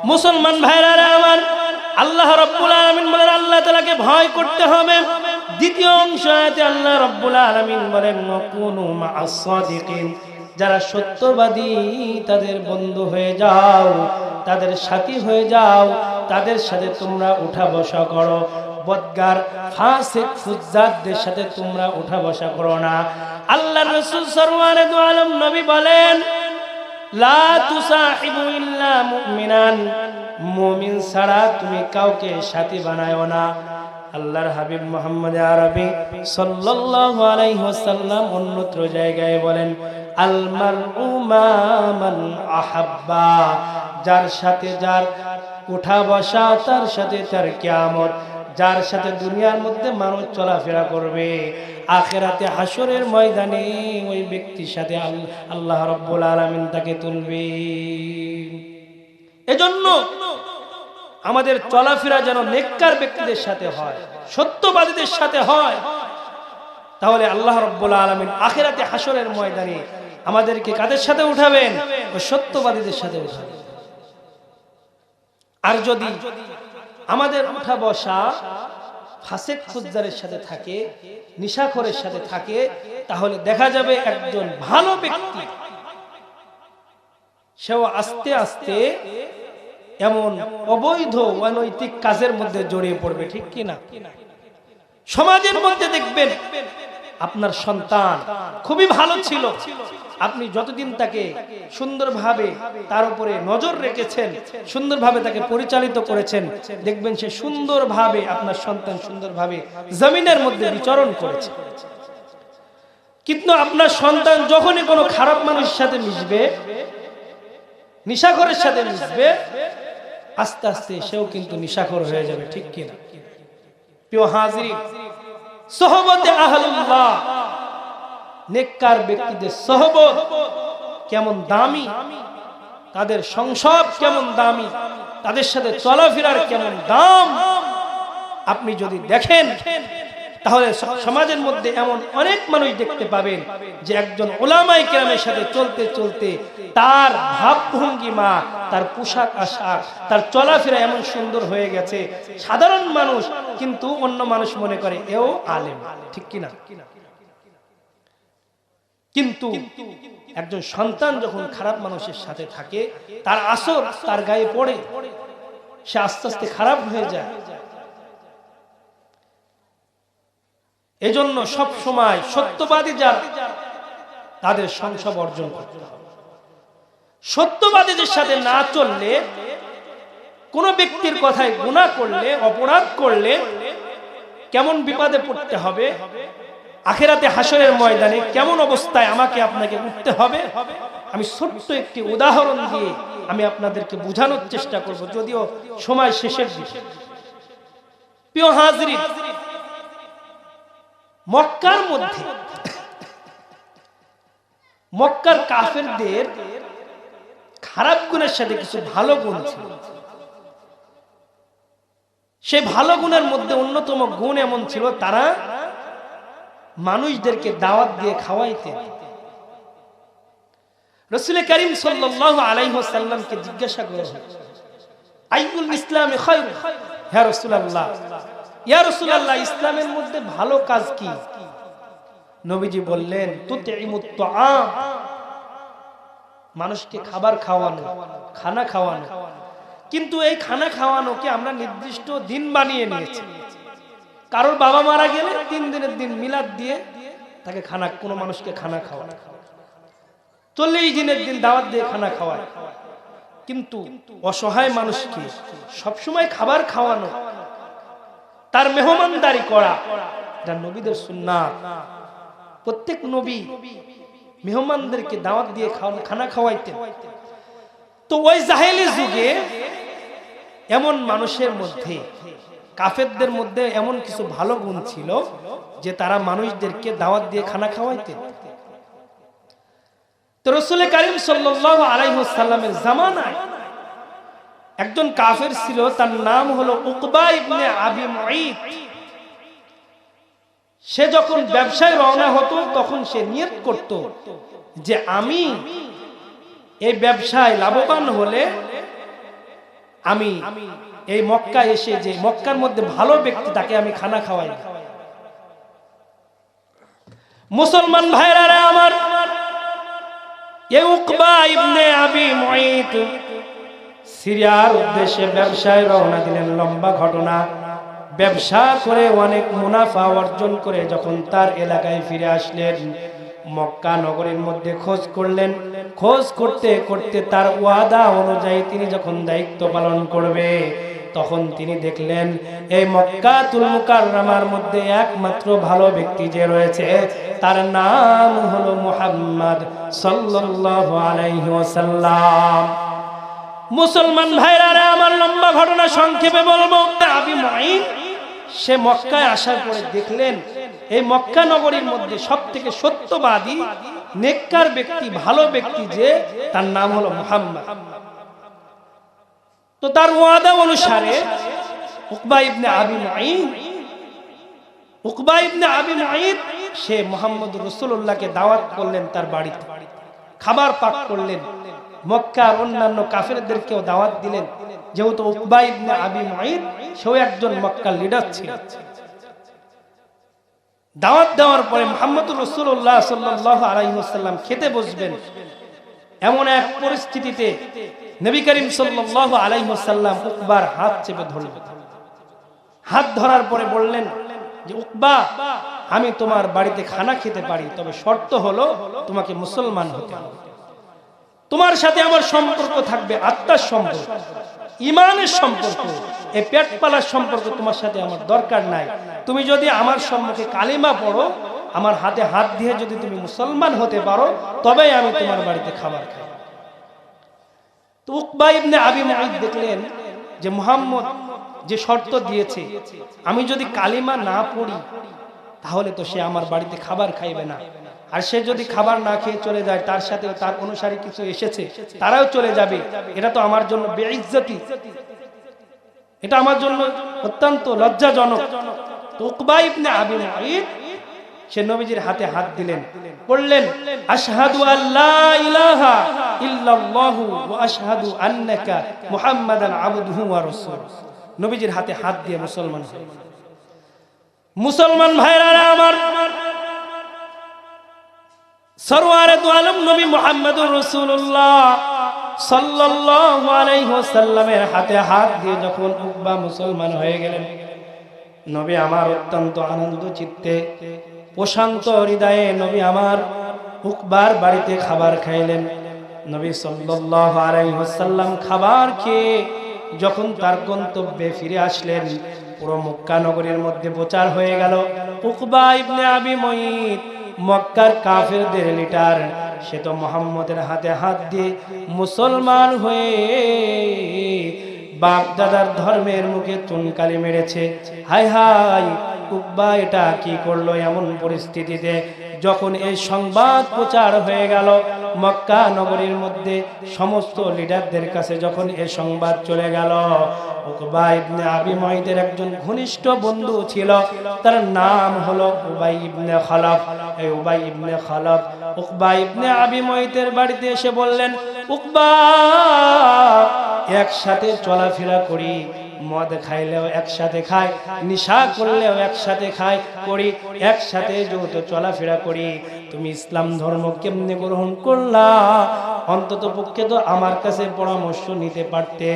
মুসলমান ভাইরা আমার, আল্লাহ রাব্বুল আলামিন বলেন আল্লাহ তাআলাকে ভয় করতে হবে। দ্বিতীয় অংশ আয়াতে আল্লাহ রাব্বুল আলামিন বলেন ওয়াকুনু মা'আস সাদিকিন, যারা সত্যবাদী তাদের বন্ধু হয়ে যাও, তাদের সাথী হয়ে যাও, তাদের সাথে তোমরা উঠা বসা করো। বদগার ফাসিক ফুজ্জারদের সাথে তোমরা উঠা বসা করো না। আল্লাহর রাসূল সাল্লাল্লাহু আলাইহি ওয়াসাল্লাম নবী বলেন লা তুসাহিবু ইল্লা মুমিনান, মুমিন ছাড়া তুমি কাউকে সাথী বানায়ো না। আল্লাহর হাবিব মুহাম্মদ আরবি সাল্লাল্লাহু আলাইহি ওয়াসাল্লাম অন্যত্র জায়গায় বলেন আল মারউ মা মান আহাব্বা, যার সাথে যার উঠা বসা তার সাথে তার কিয়ামত। যার সাথে দুনিয়ার মধ্যে মানুষ চলাফেরা করবে, আখিরাতে হাসরের ময়দানে ওই ব্যক্তির সাথে আল্লাহ রাব্বুল আলামিন তাকে তুলবে। এজন্য আমাদের চলাফেরা যেন নেককার ব্যক্তিদের সাথে হয়, সত্যবাদীদের সাথে হয়, তাহলে আল্লাহ রাব্বুল আলামিন আখিরাতে হাসরের ময়দানে আমাদেরকে কাদের সাথে উঠাবেন? ওই সত্যবাদীদের সাথে উঠাবেন। আর যদি আমাদের উঠা বসা ফাসিক ফুজ্জারের সাথে থাকে, নিশাখোরের সাথে থাকে, তাহলে দেখা যাবে একজন ভালো ব্যক্তি সেও আস্তে আস্তে এমন অবৈধ অনৈতিক কাজের মধ্যে জড়িয়ে পড়বে, ঠিক কি না? সমাজের মধ্যে দেখবেন আপনার সন্তান খুবই ভালো ছিল, আপনি যতদিন তাকে সুন্দরভাবে তার উপরে নজর রেখেছেন, সুন্দরভাবে তাকে পরিচালিত করেছেন, দেখবেন সে সুন্দরভাবে আপনার সন্তান সুন্দরভাবে জমিনের মধ্যে বিচরণ করেছে। কিন্তু আপনার সন্তান যখনই কোনো খারাপ মানুষের সাথে মিশবে, নিশাখোরের সাথে মিশবে, আস্তে আস্তে সেও কিন্তু নিশাখোর হয়ে যাবে, ঠিক কি না? প্রিয় হাজিরিন, সোহবতে আহলুল্লাহ, নেককার ব্যক্তিদের সোহবত কেমন দামি, তাদের সংসদ কেমন দামি, তাদের সাথে চলাফেরার কেমন দাম আপনি যদি দেখেন, তাহলে সমাজের মধ্যে এমন অনেক মানুষ দেখতে পাবেন যে একজন উলামায়ে কেরামের সাথে চলতে চলতে তার ভাবভঙ্গিমা, তার পোশাক আশাক, তার চলাফেরা এমন সুন্দর হয়ে গেছে, সাধারণ মানুষ কিন্তু অন্য মানুষ মনে করে এও আলেম, ঠিক কিনা? কিন্তু একজন সন্তান যখন খারাপ মানুষের সাথে থাকে, তার আসর তার গায়ে পড়ে, সে আস্তে আস্তে খারাপ হয়ে যায়। এজন্য সব সময় সত্যবাদী যারা, তাদের সংসব অর্জন করতে হবে। সত্যবাদীদের সাথে না চললে, কোন ব্যক্তির কথায় গুনাহ করলে, অপরাধ করলে কেমন বিপদে পড়তে হবে, আখিরাতে হাসরের ময়দানে কেমন অবস্থায় আমাকে আপনাকে উঠতে হবে, আমি ছোট্ট একটি উদাহরণ দিয়ে আমি আপনাদেরকে বোঝানোর চেষ্টা করব, যদিও সময় শেষের দিকে। প্রিয় হাজিরিন, মক্কার মধ্যে মক্কার কাফেরদের খারাপ গুণের সাথে কিছু ভালো গুণ ছিল। সেই ভালো গুণের মধ্যে অন্যতম গুণ এমন ছিল, তারা মানুষদেরকে দাওয়াত দিয়ে খাওয়াইতেন। রাসূল করিম সাল্লাল্লাহু আলাইহি ওয়াসাল্লামকে জিজ্ঞাসা করা হয়, আইয়ুল ইসলামি খায়র, হে রাসূলুল্লাহ, ইয়া রাসূলুল্লাহ, ইসলামের মধ্যে ভালো কাজ কি? নবীজি বললেন তুতিমুত তাআম, মানুষকে খাবার খাওয়ানো, খানা খাওয়ানো। কিন্তু এই খানা খাওয়ানোকে আমরা নির্দিষ্ট দিন বানিয়ে নিয়েছি। কারোর বাবা মারা গেলে 3 দিনের দিন মিলাদ দিয়ে তাকে খানা, কোনো মানুষকে খানা খাওয়ানো, 40 দিনের দিন দাওয়াত দিয়ে খানা খাওয়ায়। কিন্তু অসহায় মানুষকে সবসময় খাবার খাওয়ানো, তার মেহমানদারি করা, এটা নবীদের সুন্নাত। প্রত্যেক নবী মেহমানদেরকে দাওয়াত দিয়ে খানা খাওয়াইতেন। তো ওই জাহেলি যুগে এমন মানুষের মধ্যে, কাফেরদের মধ্যে এমন কিছু ভালো গুণ ছিল যে তারা মানুষদেরকে দাওয়াত দিয়ে খানা খাওয়াইতেন। তো রাসূল করিম সাল্লাল্লাহু আলাইহি ওয়াসাল্লামের জামানায় একজন কাফের ছিল, তার নাম হলো উকবা ইবনে আবি মুঈত। সে যখন ব্যবসায় রওনা হতো, তখন সে নিয়ত করত যে আমি এই ব্যবসায় লাভবান হলে আমি এই মক্কা এসে যে মক্কার মধ্যে ভালো ব্যক্তি তাকে আমি খানা খাওয়াই। মুসলমান ভাইরা আমার, এই উকবা ইবনে আবি মুঈত সিরিয়ার উদ্দেশ্যে ব্যবসায় রওনা দিলেন। লম্বা ঘটনা। ব্যবসা করে অনেক মুনাফা অর্জন করে যখন তার এলাকায় ফিরে আসলেন, মক্কা নগরীর মধ্যে খোঁজ করলেন। খোঁজ করতে করতে তার ওয়াদা অনুযায়ী তিনি যখন দায়িত্ব পালন করবে, তখন তিনি দেখলেন এই মক্কাতুল মুকাররমার মধ্যে একমাত্র ভালো ব্যক্তি যে রয়েছে তার নাম হলো মুহাম্মদ সাল্লাল্লাহু আলাইহি ওয়াসাল্লাম। মুসলমান ভাইরা আমার, লম্বা ঘটনা সংক্ষেপে বলবো। আবি মুঈত সে মক্কায় আসার পরে দেখলেন এই মক্কা নগরীর মধ্যে সবথেকে সত্যবাদী নেককার ব্যক্তি, ভালো ব্যক্তি যে তার নাম হলো মুহাম্মদ। তো তার ওয়াদা অনুসারে উকবা ইবনে আবি মুঈত সে মুহাম্মদ রাসূলুল্লাহকে দাওয়াত করলেন তার বাড়িতে, খাবার পাক করলেন। মক্কার অন্যান্য কাফেরদেরকেও দাওয়াত দিলেন, যেহেতু উকবা ইবনে আবি মুঈত সেও একজন মক্কার লিডার ছিল। দাওয়াত দেওয়ার পরে মুহাম্মদুর রাসূলুল্লাহ সাল্লাল্লাহু আলাইহি ওয়াসাল্লাম খেতে বসবেন। এমন এক পরিস্থিতিতে নবী করিম সাল্লাল্লাহু আলাইহি ওয়াসাল্লাম উকবার হাত চেপে ধরলেন। হাত ধরার পরে বললেন যে উকবা, আমি তোমার বাড়িতে খানা খেতে পারি, তবে শর্ত হলো তোমাকে মুসলমান হতে হবে। তোমার সাথে আমার সম্পর্ক থাকবে আত্মার সম্পর্ক, ইমানের সম্পর্ক, এই পেট পালার সম্পর্ক তোমার সাথে আমার দরকার নাই। তুমি যদি আমার সম্মুখে কালিমা পড়ো, আমার হাতে হাত দিয়ে যদি তুমি মুসলমান হতে পারো, তবেই আমি তোমার বাড়িতে খাবার খাই। তো উকবা ইবনে আবি মুঈত দেখলেন যে মুহাম্মদ যে শর্ত দিয়েছে, আমি যদি কালিমা না পড়ি তাহলে তো সে আমার বাড়িতে খাবার খাইবে না, আর সে যদি খাবার না খেয়ে চলে যায়, তার সাথে তার অনুসারী কিছু এসেছে তারাও চলে যাবে, এটা তো আমার জন্য বেইজ্জতি, এটা আমার জন্য অত্যন্ত লজ্জাজনক। তো উকবা ইবনে আবি মুঈত সে নবীজির হাতে হাত দিলেন, বললেন আশহাদু আল্লা ইলাহা ইল্লাল্লাহু ওয়া আশহাদু আন্নাকা মুহাম্মাদান আবদুহু ওয়া রাসূলুহু। নবীজির হাতে হাত দিয়ে মুসলমান হলেন। মুসলমান ভাইরা আমার, সরওয়ারে দু আলম নবী মুহাম্মদুর রাসূলুল্লাহ সাল্লাল্লাহু আলাইহি ওয়াসাল্লামের হাতে হাত দিয়ে যখন উকবা মুসলমান হয়ে গেলেন, নবী আমার অত্যন্ত আনন্দ চিত্তে প্রশান্ত হৃদয়ে নবী আমার উকবার বাড়িতে খাবার খাইলেন। নবী সাল্লাল্লাহু আলাইহি ওয়াসাল্লাম খাবার খেয়ে যখন তার গন্তব্যে ফিরে আসলেন, পুরো মক্কা নগরীর মধ্যে প্রচার হয়ে গেল উকবা ইবনে আবি মুঈত মক্কার কাফেরদের লিডার, সে তো মুহাম্মদের হাতে হাত দিয়ে মুসলমান হয়ে বাপ দাদার ধর্মের মুখে চুনকালি মেরেছে। হায় হায়, উকবা এটা কি করলো? এমন পরিস্থিতিতে যখন এই সংবাদ প্রচার হয়ে গেল মক্কা নগরীর মধ্যে সমস্ত লিডারদের কাছে, যখন এই সংবাদ চলে গেল, উকবা ইবনে আবি মুঈতের একজন ঘনিষ্ঠ বন্ধু ছিল, তার নাম হলো উবাই ইবনে খালাফ। এই উবাই ইবনে খালাফ উকবা ইবনে আবি মুঈতের বাড়িতে এসে বললেন, উকবা, একসাথে চলাফেরা করি, মদ খাইলেও একসাথে খাই, নিশা করলেও একসাথে খাই করি, একসাথে যৌথ চলাফেরা করি, তুমি ইসলাম ধর্ম কেমনে গ্রহণ করলা? অন্তত পক্ষে তো আমার কাছে পরামর্শ নিতে পারতে,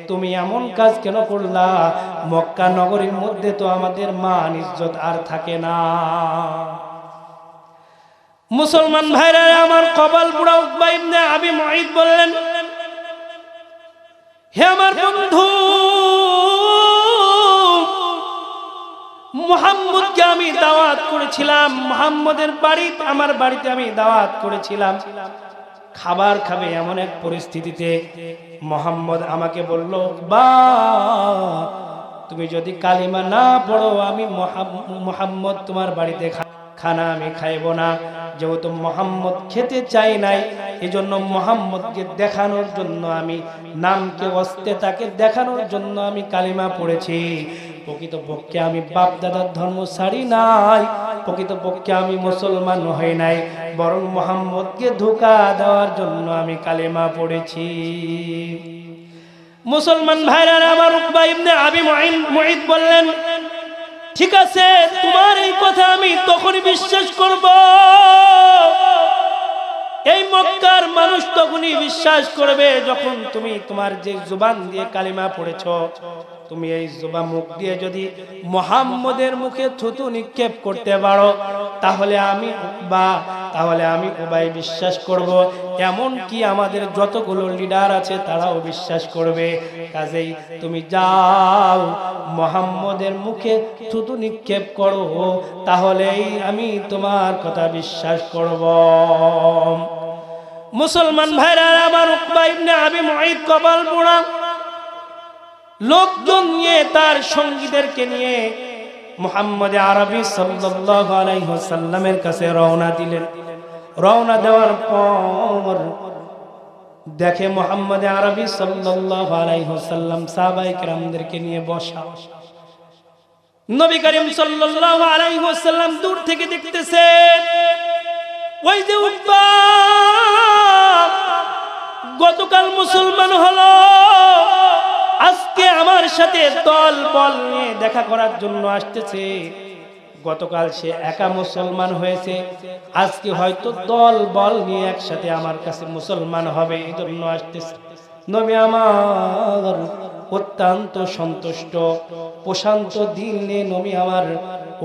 তুমি এমন কাজ কেন করলা? মক্কা নগরীর মধ্যে তো আমাদের মান ইজ্জত আর থাকে না। মুসলমান ভাইরা আমার, কপাল পুরা উকবা ইবনে আবি মুঈত বললেন, হে আমার বন্ধু, মুহাম্মদকে আমি দাওয়াত করেছিলাম, মুহাম্মদের বাড়িতে, আমার বাড়িতে আমি দাওয়াত করেছিলাম, খাবার খাবে এমন এক পরিস্থিতিতে মুহাম্মদ আমাকে বলল, বা তুমি যদি কালিমা না পড়ো, আমি মুহাম্মদ তোমার বাড়িতে খানা আমি খাইব না। যেহেতু মুহাম্মদ খেতে চাই নাই, এজন্য মুহাম্মদকে দেখানোর জন্য আমি নামকে ওয়াস্তে তাকে দেখানোর জন্য আমি কালিমা পড়েছি। প্রকৃতপক্ষে আমি বাপ দাদার ধর্ম ছাড়ি নাই, প্রকৃতপক্ষে আমি মুসলমান হই নাই, বরং মুহাম্মদকে ধোঁকা দেওয়ার জন্য আমি কালিমা পড়েছি। মুসলমান ভাইরা আমার, উকবা ইবনে আবি মুঈত বললেন, ঠিক আছে, তোমার এই কথা আমি তখনই বিশ্বাস করব, এই মক্কার মানুষ তখনই বিশ্বাস করবে যখন তুমি তোমার যে জুবান দিয়ে কালিমা পড়েছো, তুমি এই জুবান মুখ দিয়ে যদি মুহাম্মদের মুখে থুতু নিক্ষেপ করতে পারো, তাহলে আমি উবাই বিশ্বাস করব, এমন কি আমাদের যতগুলো লিডার আছে তারাও বিশ্বাস করবে। কাজেই তুমি যাও মুহাম্মদের মুখে থুতু নিক্ষেপ করো, তাহলেই আমি তোমার কথা বিশ্বাস করব। মুসলমান ভাইরা আমার, উকবা ইবনে আবি মুঈত কপাল পোড়া, লোকজন নিয়ে তার সঙ্গীদেরকে নিয়ে মুহাম্মদ আরবি সাল্লাল্লাহু আলাইহি ওয়াসাল্লামের কাছে রওনা দিলেন। রওনা দেওয়ার পর দেখে মুহাম্মদ আরবি সাল্লাল্লাহু আলাইহি ওয়াসাল্লাম সাহাবায়ে কেরামদেরকে নিয়ে বসা। নবী করিম সাল্লাল্লাহু আলাইহি ওয়াসাল্লাম দূর থেকে দেখতেছেন, ওই যে উকবা গতকাল মুসলমান হলো, আজকে আমার সাথে দল বল নিয়ে দেখা করার জন্য আসতেছে। গতকাল সে একা মুসলমান হয়েছে, আজকে হয়তো দল বল নিয়ে একসাথে আমার কাছে মুসলমান হবে, এই জন্য আসতেছে। নবী আমার অত্যন্ত সন্তুষ্ট, প্রশান্ত দিল নিয়ে নবী আমার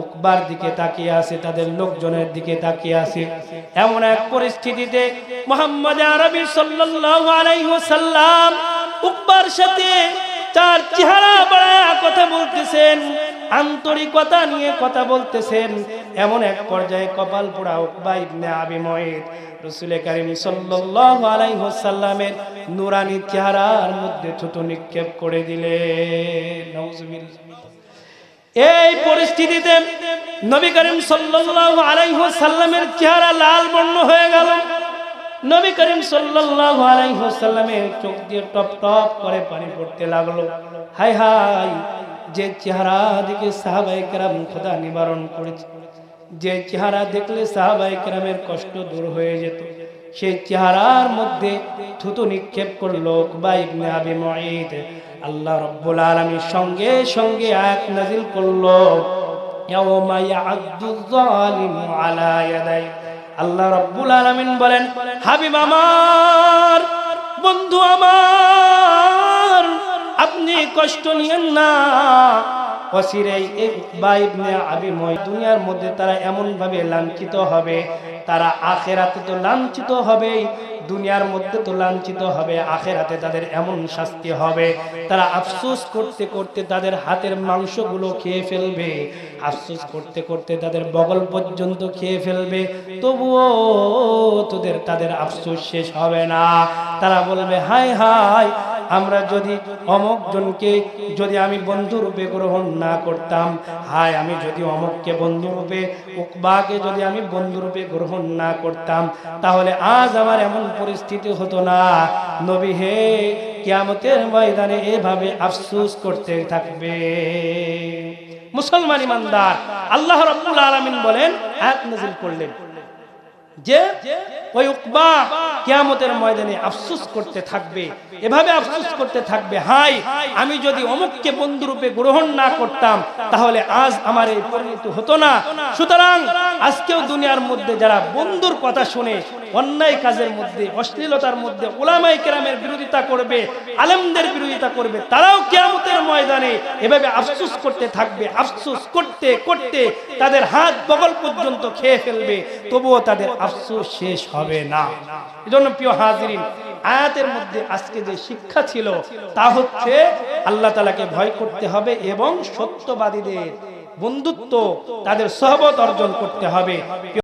উকবার দিকে তাকিয়ে আছে, তাদের লোকজনের দিকে তাকিয়ে আছে। এমন এক পরিস্থিতিতে মুহাম্মদ আরবি সাল্লাল্লাহু আলাইহি ওয়াসাল্লাম উকবার সাথে তার চেহারা বাড়ায়া কথা বলতেছেন, আন্তরিকতা নিয়ে কথা বলতেছেন। এমন এক পর্যায়ে কপাল পোড়া উকবা ইবনে আবি মুঈত রাসূল কারীম সাল্লাল্লাহু আলাইহি ওয়াসাল্লামের নূরানী চেহারার মধ্যে থুতু নিক্ষেপ করে দিলেন। নাউজুবিল্লাহ। এই পরিস্থিতিতে নবী করিম সাল্লাল্লাহু আলাইহি ওয়াসাল্লামের চেহারা লাল বর্ণ হয়ে গেল। নবী করিম সাল্লাল্লাহু আলাইহি ওয়াসাল্লামের চোখ দিয়ে টপ টপ করে পানি পড়তে লাগলো। হায় হায়, যে চেহারা দেখে সাহাবায়ে কেরাম খোদা নিবারণ করেছে, যে চেহারা দেখলে সাহাবায়ে কেরামের কষ্ট দূর হয়ে যেত, সেই চেহারার মধ্যে থুতু নিক্ষেপ করলো উকবা ইবনে আবি মুঈত। আল্লাহ রাব্বুল আলামিন সঙ্গে সঙ্গে আয়াত নাযিল করলো, ইয়াওমা ইয়া'আদ্দুয যালিমু আলা ইয়াদাই। আল্লাহ রাব্বুল আলামিন বলেন, হাবিব আমার, বন্ধু আমার, আপনি কষ্ট নিয়েন না। অচিরেই এই উকবা ইবনে আবি মুঈত দুনিয়ার মধ্যে তারা এমন ভাবে লাঞ্ছিত হবে, তারা আখিরাতে তো লাঞ্ছিত হবে, দুনিয়ার মধ্যে তো লাঞ্ছিত হবে, আখিরাতে তাদের এমন শাস্তি হবে, তারা আফসোস করতে করতে তাদের হাতের মাংসগুলো খেয়ে ফেলবে, আফসোস করতে করতে তাদের বগল পর্যন্ত খেয়ে ফেলবে, তবুও তাদের আফসোস শেষ হবে না। তারা বলবে, হায় হায়, আমরা যদি অমুক জনকে যদি আমি বন্ধু রূপে গ্রহণ না করতাম, হায় আমি যদি অমুককে বন্ধু রূপে, উকবাকে যদি আমি বন্ধু রূপে গ্রহণ না করতাম, তাহলে আজ আমার এমন পরিস্থিতি হতো না। নবী হে, কিয়ামতের ময়দানে এভাবে আফসোস করতে থাকবে। মুসলমান ইমানদার, আল্লাহ রাব্বুল আলামিন বলেন, আয়াত নাযিল করলেন যে ওই উকবা কিয়ামতের ময়দানে আফসোস করতে থাকবে, এভাবে আফসোস করতে থাকবে, হায় আমি যদি অমুককে বন্ধুরূপে গ্রহণ না করতাম, তাহলে আজ আমার এই পরিণতি হতো না। সুতরাং আজকেও দুনিয়ার মধ্যে যারা বন্ধুর কথা শুনে অন্যায় কাজের মধ্যে, অশ্লীলতার মধ্যে উলামায়ে কেরামের বিরোধিতা করবে, আলেমদের বিরোধিতা করবে, তারাও কিয়ামতের ময়দানে এভাবে আফসোস করতে থাকবে। আফসোস করতে করতে তাদের হাত বগল পর্যন্ত খেয়ে ফেলবে, তবুও তাদের আফসোস শেষ হবে না। এজন্য প্রিয় হাজিরিন, আয়াতের মধ্যে আজকে যে শিক্ষা ছিল তা হচ্ছে আল্লাহ তাআলাকে ভয় করতে হবে এবং সত্যবাদীদের বন্ধুত্ব, তাদের সহবত অর্জন করতে হবে।